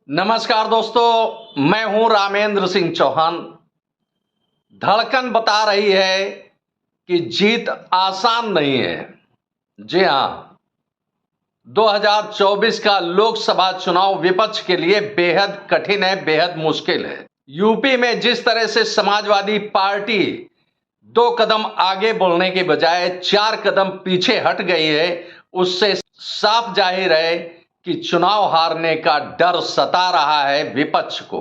नमस्कार दोस्तों, मैं हूं रामेंद्र सिंह चौहान। धड़कन बता रही है कि जीत आसान नहीं है। जी हां, 2024 का लोकसभा चुनाव विपक्ष के लिए बेहद कठिन है, बेहद मुश्किल है। यूपी में जिस तरह से समाजवादी पार्टी 2 कदम आगे बढ़ने के बजाय 4 कदम पीछे हट गई है, उससे साफ जाहिर है कि चुनाव हारने का डर सता रहा है विपक्ष को।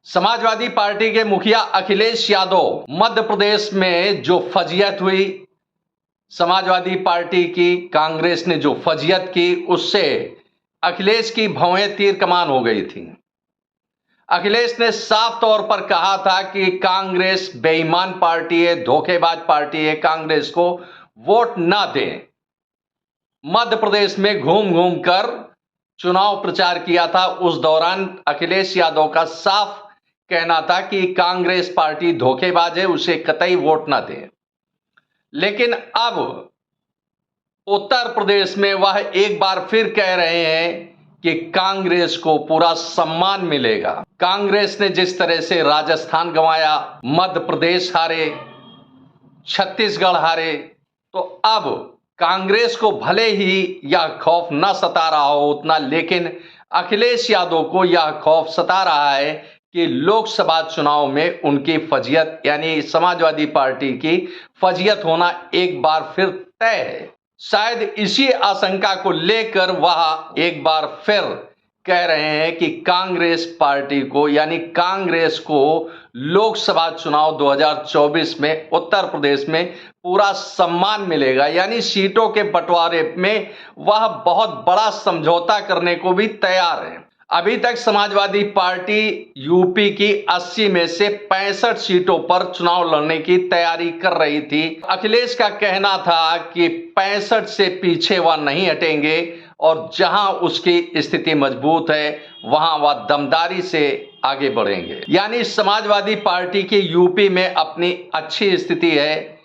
समाजवादी पार्टी के मुखिया अखिलेश यादव मध्य प्रदेश में जो फजीयत हुई, समाजवादी पार्टी की कांग्रेस ने जो फजीयत की, उससे अखिलेश की भौहें तीर कमान हो गई थी। अखिलेश ने साफ तौर पर कहा था कि कांग्रेस बेईमान पार्टी है, धोखेबाज पार्टी है, कांग्रेस को वोट ना दें। मध्य प्रदेश में घूम घूम कर चुनाव प्रचार किया था। उस दौरान अखिलेश यादव का साफ कहना था कि कांग्रेस पार्टी धोखेबाज है, उसे कतई वोट ना दें। लेकिन अब उत्तर प्रदेश में वह एक बार फिर कह रहे हैं कि कांग्रेस को पूरा सम्मान मिलेगा। कांग्रेस ने जिस तरह से राजस्थान गंवाया, मध्य प्रदेश हारे, छत्तीसगढ़ हारे, तो अब कांग्रेस को भले ही यह खौफ न सता रहा हो उतना, लेकिन अखिलेश यादव को यह खौफ सता रहा है कि लोकसभा चुनाव में उनकी फजीयत यानी समाजवादी पार्टी की फजीयत होना एक बार फिर तय है। शायद इसी आशंका को लेकर वह एक बार फिर कह रहे हैं कि कांग्रेस पार्टी को यानी कांग्रेस को लोकसभा चुनाव 2024 में उत्तर प्रदेश में पूरा सम्मान मिलेगा, यानी सीटों के बंटवारे में वह बहुत बड़ा समझौता करने को भी तैयार है। अभी तक समाजवादी पार्टी यूपी की 80 में से 65 सीटों पर चुनाव लड़ने की तैयारी कर रही थी। अखिलेश का कहना था कि 65 से पीछे वह नहीं हटेंगे और जहां उसकी स्थिति मजबूत है वहां वह दमदारी से आगे बढ़ेंगे। यानी समाजवादी पार्टी की यूपी में अपनी अच्छी स्थिति है,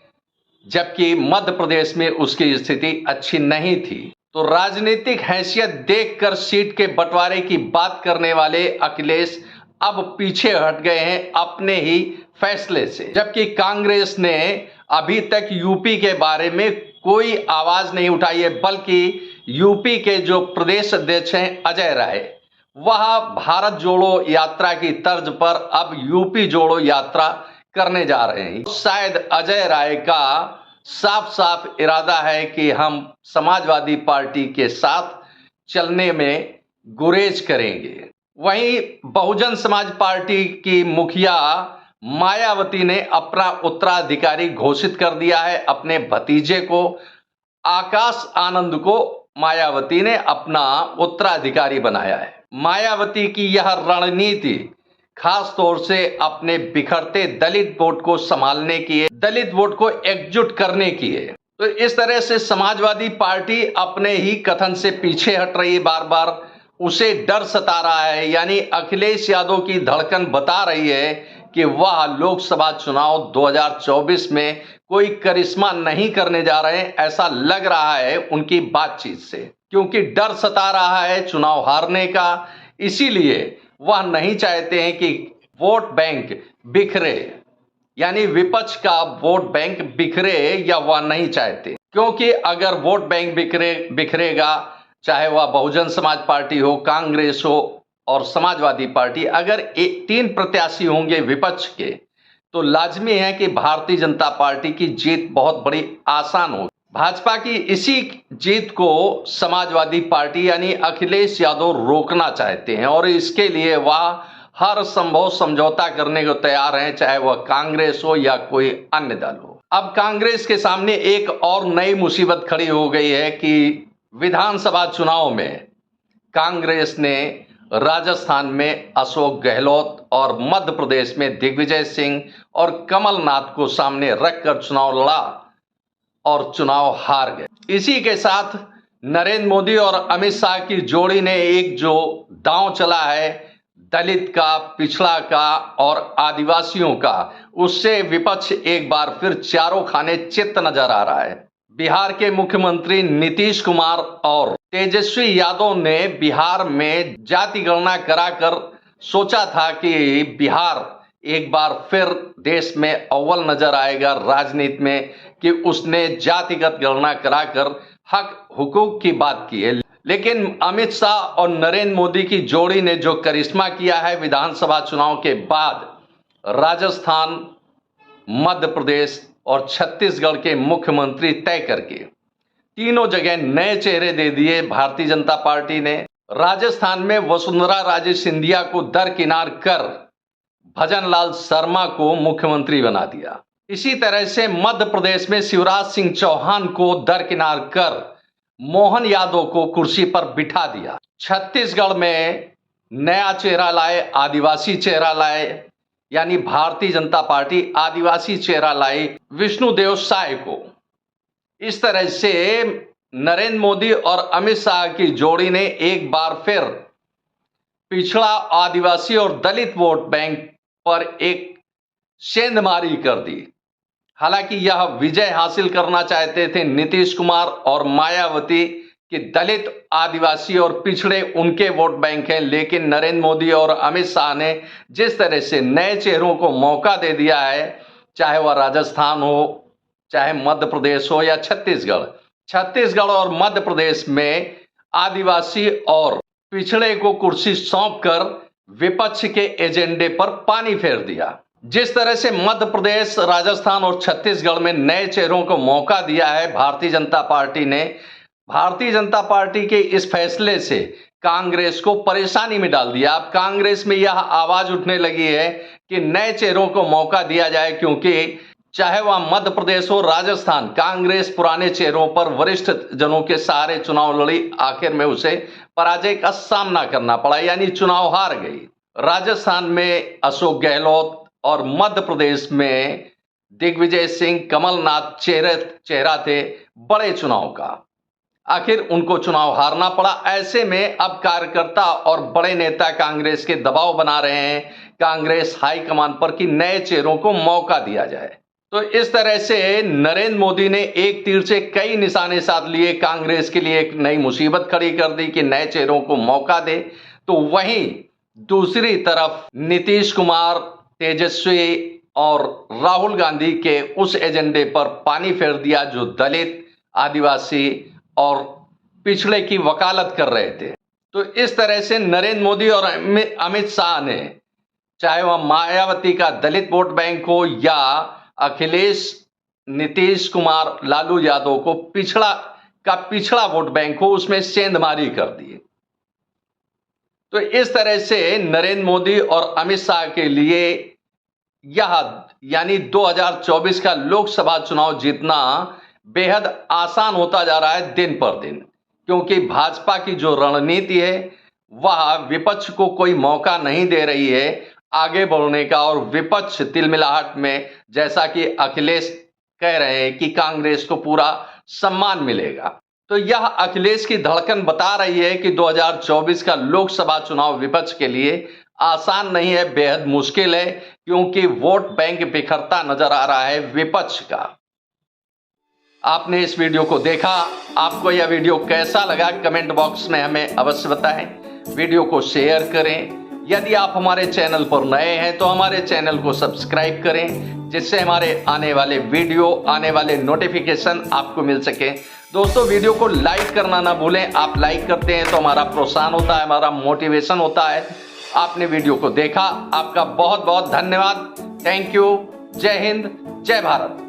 जबकि मध्य प्रदेश में उसकी स्थिति अच्छी नहीं थी। तो राजनीतिक हैसियत देखकर सीट के बंटवारे की बात करने वाले अखिलेश अब पीछे हट गए हैं अपने ही फैसले से, जबकि कांग्रेस ने अभी तक यूपी के बारे में कोई आवाज नहीं उठाई है। बल्कि यूपी के जो प्रदेश अध्यक्ष हैं अजय राय, वह भारत जोड़ो यात्रा की तर्ज पर अब यूपी जोड़ो यात्रा करने जा रहे हैं। शायद अजय राय का साफ साफ इरादा है कि हम समाजवादी पार्टी के साथ चलने में गुरेज करेंगे। वहीं बहुजन समाज पार्टी की मुखिया मायावती ने अपना उत्तराधिकारी घोषित कर दिया है। अपने भतीजे को, आकाश आनंद को मायावती ने अपना उत्तराधिकारी बनाया है। मायावती की यह रणनीति खास तौर से अपने बिखरते दलित वोट को संभालने की है, दलित वोट को एकजुट करने की है। तो इस तरह से समाजवादी पार्टी अपने ही कथन से पीछे हट रही है, बार बार उसे डर सता रहा है। यानी अखिलेश यादव की धड़कन बता रही है कि वह लोकसभा चुनाव 2024 में कोई करिश्मा नहीं करने जा रहे हैं, ऐसा लग रहा है उनकी बातचीत से, क्योंकि डर सता रहा है चुनाव हारने का। इसीलिए वह नहीं चाहते हैं कि वोट बैंक बिखरे, यानी विपक्ष का वोट बैंक बिखरे, या वह नहीं चाहते। क्योंकि अगर वोट बैंक बिखरेगा, चाहे वह बहुजन समाज पार्टी हो, कांग्रेस हो और समाजवादी पार्टी, अगर 3 प्रत्याशी होंगे विपक्ष के, तो लाजमी है कि भारतीय जनता पार्टी की जीत बहुत बड़ी आसान हो। भाजपा की इसी जीत को समाजवादी पार्टी यानी अखिलेश यादव रोकना चाहते हैं और इसके लिए वह हर संभव समझौता करने को तैयार हैं, चाहे वह कांग्रेस हो या कोई अन्य दल हो। अब कांग्रेस के सामने एक और नई मुसीबत खड़ी हो गई है कि विधानसभा चुनाव में कांग्रेस ने राजस्थान में अशोक गहलोत और मध्य प्रदेश में दिग्विजय सिंह और कमलनाथ को सामने रखकर चुनाव लड़ा और चुनाव हार गए। इसी के साथ नरेंद्र मोदी और अमित शाह की जोड़ी ने एक जो दांव चला है दलित का, पिछड़ा का और आदिवासियों का, उससे विपक्ष एक बार फिर चारों खाने चित्त नजर आ रहा है। बिहार के मुख्यमंत्री नीतीश कुमार और तेजस्वी यादव ने बिहार में जाति गणना कराकर सोचा था कि बिहार एक बार फिर देश में अव्वल नजर आएगा राजनीति में, कि उसने जातिगत गणना कराकर हक हुकूक की बात की है। लेकिन अमित शाह और नरेंद्र मोदी की जोड़ी ने जो करिश्मा किया है विधानसभा चुनाव के बाद, राजस्थान, मध्य प्रदेश और छत्तीसगढ़ के मुख्यमंत्री तय करके तीनों जगह नए चेहरे दे दिए भारतीय जनता पार्टी ने। राजस्थान में वसुंधरा राजे सिंधिया को दरकिनार कर भजनलाल शर्मा को मुख्यमंत्री बना दिया। इसी तरह से मध्य प्रदेश में शिवराज सिंह चौहान को दरकिनार कर मोहन यादव को कुर्सी पर बिठा दिया। छत्तीसगढ़ में नया चेहरा लाए, आदिवासी चेहरा लाए, यानी भारतीय जनता पार्टी आदिवासी चेहरा लाई विष्णुदेव साय को। इस तरह से नरेंद्र मोदी और अमित शाह की जोड़ी ने एक बार फिर पिछड़ा, आदिवासी और दलित वोट बैंक पर एक सेंधमारी कर दी। हालांकि यह विजय हासिल करना चाहते थे नीतीश कुमार और मायावती कि दलित, आदिवासी और पिछड़े उनके वोट बैंक हैं, लेकिन नरेंद्र मोदी और अमित शाह ने जिस तरह से नए चेहरों को मौका दे दिया है, चाहे वह राजस्थान हो, चाहे मध्य प्रदेश हो या छत्तीसगढ़ और मध्य प्रदेश में आदिवासी और पिछड़े को कुर्सी सौंपकर विपक्ष के एजेंडे पर पानी फेर दिया। जिस तरह से मध्य प्रदेश, राजस्थान और छत्तीसगढ़ में नए चेहरों को मौका दिया है भारतीय जनता पार्टी ने, भारतीय जनता पार्टी के इस फैसले से कांग्रेस को परेशानी में डाल दिया। अब कांग्रेस में यह आवाज उठने लगी है कि नए चेहरों को मौका दिया जाए, क्योंकि चाहे वह मध्य प्रदेश हो, राजस्थान, कांग्रेस पुराने चेहरों पर वरिष्ठ जनों के सहारे चुनाव लड़ी, आखिर में उसे पराजय का सामना करना पड़ा, यानी चुनाव हार गई। राजस्थान में अशोक गहलोत और मध्य प्रदेश में दिग्विजय सिंह, कमलनाथ चेहरा थे बड़े चुनाव का, आखिर उनको चुनाव हारना पड़ा। ऐसे में अब कार्यकर्ता और बड़े नेता कांग्रेस के दबाव बना रहे हैं कांग्रेस हाईकमान पर कि नए चेहरों को मौका दिया जाए। तो इस तरह से नरेंद्र मोदी ने एक तीर से कई निशाने साध लिए, कांग्रेस के लिए एक नई मुसीबत खड़ी कर दी कि नए चेहरों को मौका दे। तो वहीं दूसरी तरफ नीतीश कुमार, तेजस्वी और राहुल गांधी के उस एजेंडे पर पानी फेर दिया जो दलित, आदिवासी और पिछड़े की वकालत कर रहे थे। तो इस तरह से नरेंद्र मोदी और अमित शाह ने, चाहे वह मायावती का दलित वोट बैंक हो या अखिलेश, नीतीश कुमार, लालू यादव को पिछड़ा वोट बैंक हो, उसमें सेंधमारी कर दी। तो इस तरह से नरेंद्र मोदी और अमित शाह के लिए यह यानी 2024 का लोकसभा चुनाव जीतना बेहद आसान होता जा रहा है दिन पर दिन, क्योंकि भाजपा की जो रणनीति है वह विपक्ष को कोई मौका नहीं दे रही है आगे बढ़ने का, और विपक्ष तिलमिलाहट में, जैसा कि अखिलेश कह रहे हैं कि कांग्रेस को पूरा सम्मान मिलेगा। तो यह अखिलेश की धड़कन बता रही है कि 2024 का लोकसभा चुनाव विपक्ष के लिए आसान नहीं है, बेहद मुश्किल है, क्योंकि वोट बैंक बिखरता नजर आ रहा है विपक्ष का। आपने इस वीडियो को देखा, आपको यह वीडियो कैसा लगा कमेंट बॉक्स में हमें अवश्य बताएं। वीडियो को शेयर करें। यदि आप हमारे चैनल पर नए हैं तो हमारे चैनल को सब्सक्राइब करें, जिससे हमारे आने वाले वीडियो, आने वाले नोटिफिकेशन आपको मिल सके। दोस्तों, वीडियो को लाइक करना ना भूलें। आप लाइक करते हैं तो हमारा प्रोत्साहन होता है, हमारा मोटिवेशन होता है। आपने वीडियो को देखा, आपका बहुत बहुत धन्यवाद। Thank you. जय हिंद, जय भारत।